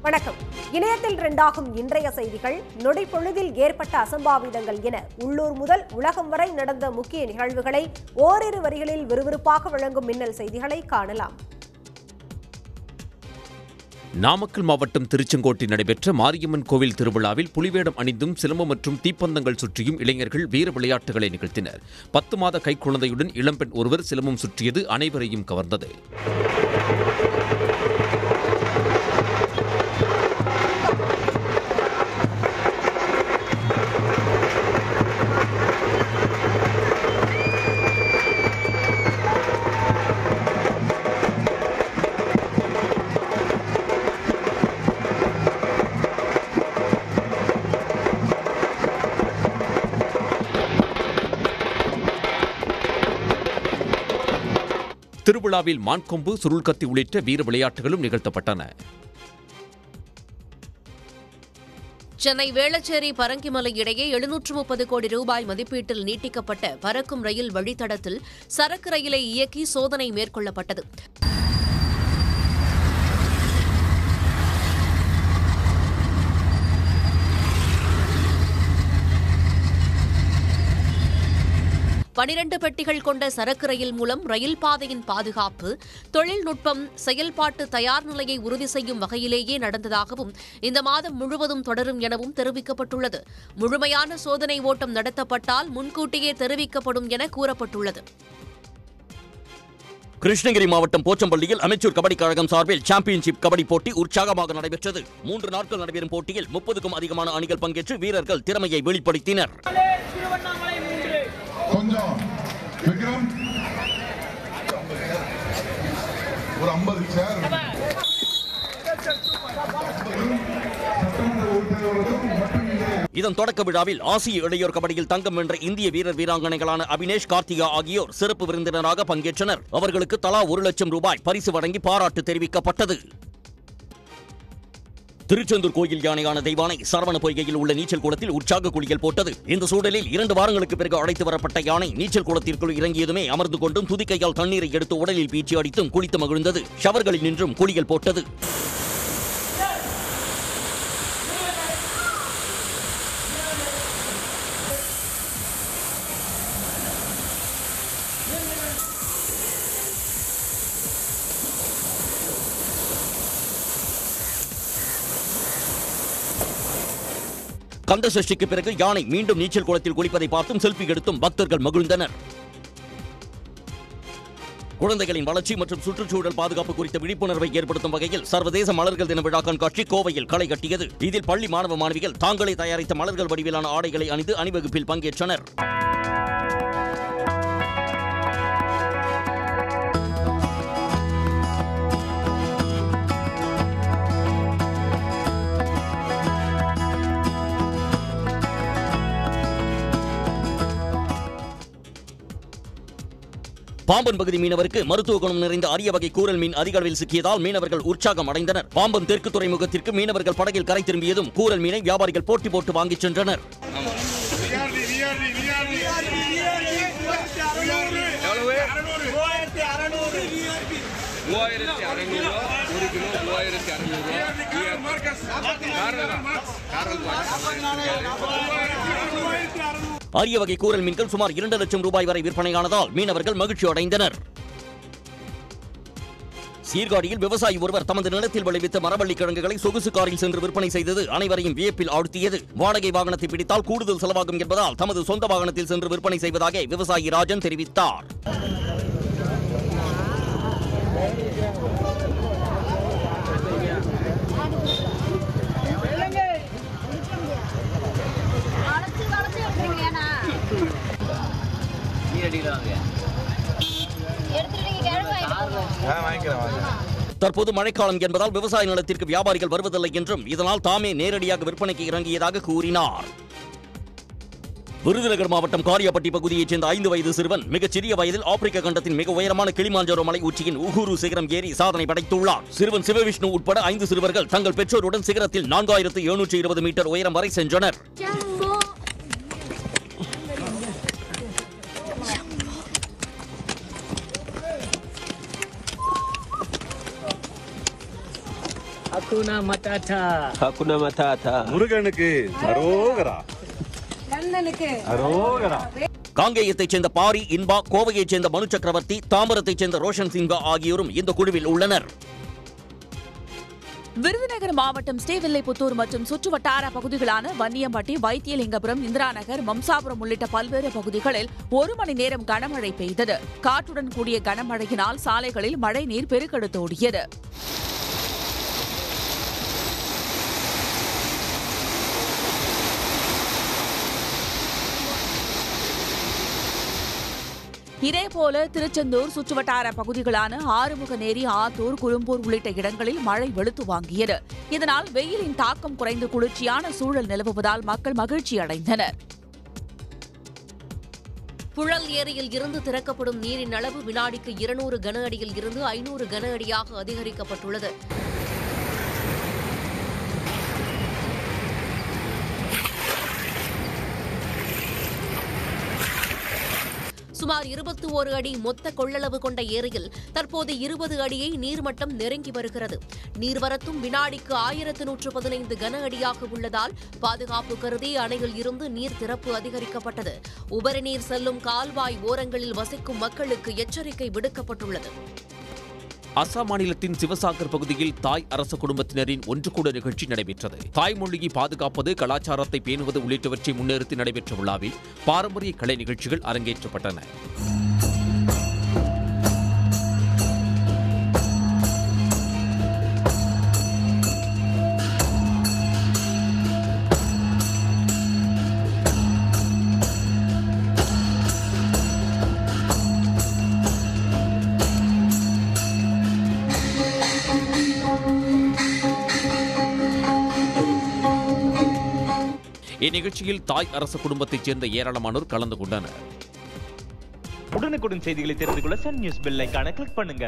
வணக்கம். இணையத்தில் ட்ரெண்டாகும் இன்றைய செய்திகள், நொடி பொழுதில் ஏற்பட்ட அசம்பாவிதங்கள் என உள்ளூர் முதல் உலகம் வரை நடந்த முக்கிய நிகழ்வுகளை ஓரிரு வரிகளில் விறுவிறுப்பாக வழங்கும் மின்னல் செய்திகளை காணலாம். நாமக்கல் மாவட்டம் திருச்செங்கோட்டில் நடைபெற்ற மாரியம்மன் கோவில் திருவிழாவில் புலிவேடம் அணிந்தும் சிலம்பம் மற்றும் தீப்பந்தங்கள் சுற்றியும் இளைஞர்கள் வீர விளையாட்டுகளை நிகழ்த்தினர். 10 மாத கைக்குழந்தையுடன் இளம்பெண் ஒருவர் சிலம்பம் சுற்றியது அனைவரையும் கவர்ந்தது. திருவிழாவில் மான்கொம்பு, சுருள்கத்தி உள்ளிட்ட வீர விளையாட்டுகளும் நிகழ்த்தப்பட்டன. சென்னை வேளச்சேரி பரங்கிமலை இடையே 730 கோடி ரூபாய் மதிப்பீட்டில் நீட்டிக்கப்பட்ட பறக்கும் ரயில் வழித்தடத்தில் சரக்கு ரயிலை இயக்கி சோதனை மேற்கொள்ளப்பட்டது. பனிரண்டு பெட்டிகள் கொண்ட சரக்கு ரயில் மூலம் ரயில் பாதையின் பாதுகாப்பு, தொழில்நுட்பம், செயல்பாட்டு தயார் நிலையை உறுதி செய்யும் வகையிலேயே நடந்ததாகவும் இந்த மாதம் முழுவதும் தொடரும் எனவும் தெரிவிக்கப்பட்டுள்ளது. முழுமையான சோதனை ஓட்டம் நடத்தப்பட்டால் முன்கூட்டியே தெரிவிக்கப்படும் என கூறப்பட்டுள்ளது. கிருஷ்ணகிரி மாவட்டம் போச்சம்பள்ளியில் அமைச்சர் கபடி கழகம் சார்பில் சாம்பியன்ஷிப் கபடி போட்டி உற்சாகமாக நடைபெற்றது. 3 நாட்கள் நடைபெறும் போட்டியில் 30க்கும் அதிகமான அணிகள் பங்கேற்று வீரர்கள் திறமையை வெளிப்படுத்தினர். கொஞ்சம் விக்ரம் ஒரு 50 சேர் இதன் தொடக்க விழாவில் ஆசிய இளையோர் கபடியில் தங்கம் வென்ற இந்திய வீரர் வீராங்கனைகளான அபினேஷ், கார்த்திகா ஆகியோர் சிறப்பு விருந்தினராக பங்கேற்றனர். அவர்களுக்கு தலா 1 லட்சம் ரூபாய் பரிசு வழங்கி பாராட்டு தெரிவிக்கப்பட்டது. திருச்செந்தூர் கோயில் யானையான தெய்வானை சரவண பொய்கையில் உள்ள நீச்சல் குளத்தில் உற்சாக குளியல் போட்டது. இந்த சூழலில் 2 வாரங்களுக்கு பிறகு அழைத்து வரப்பட்ட யானை நீச்சல் குளத்திற்குள் இறங்கியதுமே அமர்ந்து கொண்டும் துதிக்கையால் தண்ணீரை எடுத்து உடலில் பீச்சி அடித்தும் குளித்து மகிழ்ந்தது. ஷவர்களில் நின்றும் குளியல் போட்டது. கந்த சஷ்டிக்கு பிறகு யானை மீண்டும் நீச்சல் குளத்தில் குளிப்பதை பார்த்தும் செல்ஃபி எடுத்தும் பக்தர்கள் மகிழ்ந்தனர். குழந்தைகளின் வளர்ச்சி மற்றும் சுற்றுச்சூழல் பாதுகாப்பு குறித்த விழிப்புணர்வை ஏற்படுத்தும் வகையில் சர்வதேச மலர்கள் தின விழா கண்காட்சி கோவையில் களை கட்டியது. இதில் பள்ளி மாணவ மாணவிகள் தாங்களே தயாரித்த மலர்கள் வடிவிலான ஆடைகளை அணிந்து அணிவகுப்பில் பங்கேற்றனர். பாம்பன் பகுதி மீனவருக்கு மருத்துவ குணம் நிறைந்த அரிய வகை கூரல் மீன் அதிக அளவில் சிக்கியதால் மீனவர்கள் உற்சாகம் அடைந்தனர். பாம்பன் தெற்கு துறைமுகத்திற்கு மீனவர்கள் படகில் கரை திரும்பியதும் கூரல் மீனை வியாபாரிகள் போட்டி போட்டு வாங்கிச் சென்றனர். அரிய வகை கூரல் மீன்கள் சுமார் 2 லட்சம் ரூபாய் வரை விற்பனையானதால் மீனவர்கள் மகிழ்ச்சி அடைந்தனர். சீர்காழியில் விவசாயி ஒருவர் தமது நிலத்தில் விளைவித்த மரவள்ளி கிழங்குகளை சொகுசு காரில் சென்று விற்பனை செய்தது அனைவரையும் வியப்பில் ஆழ்த்தியது. வாடகை வாகனத்தை பிடித்தால் கூடுதல் செலவாகும் என்பதால் தமது சொந்த வாகனத்தில் சென்று விற்பனை செய்வதாக விவசாயி ராஜன் தெரிவித்தார். தற்போது மழைக்காலம் என்பதால் விவசாய நிலத்திற்கு வியாபாரிகள் வருவதில்லை என்றும் இதனால் தாமே நேரடியாக விற்பனைக்கு இறங்கியதாக கூறினார். விருதுநகர் மாவட்டம் காரியாபட்டி பகுதியைச் சேர்ந்த 5 வயது சிறுவன் மிகச்சிறிய வயதில் ஆப்பிரிக்க கண்டத்தின் மிக உயரமான கிளிமாஞ்சரோ மலை உச்சியின் உகுரு சிகரம் ஏறி சாதனை படைத்துள்ளார். சிறுவன் சிவவிஷ்ணு உட்பட 5 சிறுவர்கள் தங்கள் பெற்றோருடன் சிகரத்தில் 4720 மீட்டர் உயரம் வரை சென்றனர். Hakuna Matata. Hakuna Matata. முருகனுக்கு அரோகரா. அரோகரா. காங்கேயத்தைச் சேர்ந்த பாரி இன்பா, கோவையைச் சேர்ந்த மனு சக்கரவர்த்தி, தாம்பரத்தைச் சேர்ந்த ரோஷன் சிங்கா ஆகியோரும் இந்த குழுவில் உள்ளனர். விருதுநகர் மாவட்டம் ஸ்ரீவில்லிபுத்தூர் மற்றும் சுற்றுவட்டார பகுதிகளான வன்னியம்பட்டி, வைத்தியலிங்கபுரம், இந்திராநகர், மம்சாபுரம் உள்ளிட்ட பல்வேறு பகுதிகளில் 1 மணி நேரம் கனமழை பெய்தது. காற்றுடன் கூடிய கனமழையினால் சாலைகளில் மழை நீர் பெருக்கெடுத்தோடியது. இதேபோல திருச்செந்தூர் சுற்றுவட்டார பகுதிகளான ஆறுமுகநேரி, ஆத்தூர், குரும்பூர் உள்ளிட்ட இடங்களில் மழை வெளுத்து வாங்கியது. இதனால் வெயிலின் தாக்கம் குறைந்து குளிர்ச்சியான சூழல் நிலவுவதால் மக்கள் மகிழ்ச்சி அடைந்தனர். புழல் ஏரியில் இருந்து திறக்கப்படும் நீரின் அளவு வினாடிக்கு 200 கன அடியில் இருந்து 500 கன அடியாக அதிகரிக்கப்பட்டுள்ளது. சுமார் 21 அடி மொத்த கொள்ளளவு கொண்ட ஏரியில் தற்போது 20 அடியை நீர்மட்டம் நெருங்கி வருகிறது. நீர்வரத்தும் வினாடிக்கு 1115 கன அடியாக உள்ளதால் பாதுகாப்பு கருதி அணையில் இருந்து நீர் திறப்பு அதிகரிக்கப்பட்டது. உபரி நீர் செல்லும் கால்வாய் ஓரங்களில் வசிக்கும் மக்களுக்கு எச்சரிக்கை விடுக்கப்பட்டுள்ளது. அசாம் மாநிலத்தின் சிவசாகர் பகுதியில் தாய் அரச குடும்பத்தினரின் ஒன்று கூட நிகழ்ச்சி நடைபெற்றது. தாய்மொழியை பாதுகாப்பது, கலாச்சாரத்தை பேணுவது உள்ளிட்டவற்றை முன்னிறுத்தி நடைபெற்ற விழாவில் பாரம்பரிய கலை நிகழ்ச்சிகள் அரங்கேற்றப்பட்டன. இந்நிகழ்ச்சியில் தாய் அரச குடும்பத்தைச் சேர்ந்த ஏராளமானோர் கலந்து கொண்டனர். உடனுக்குடன் செய்திகளை தெரிந்து கொள்ள சன் நியூஸ் பெல் ஐகானை கிளிக் பண்ணுங்க.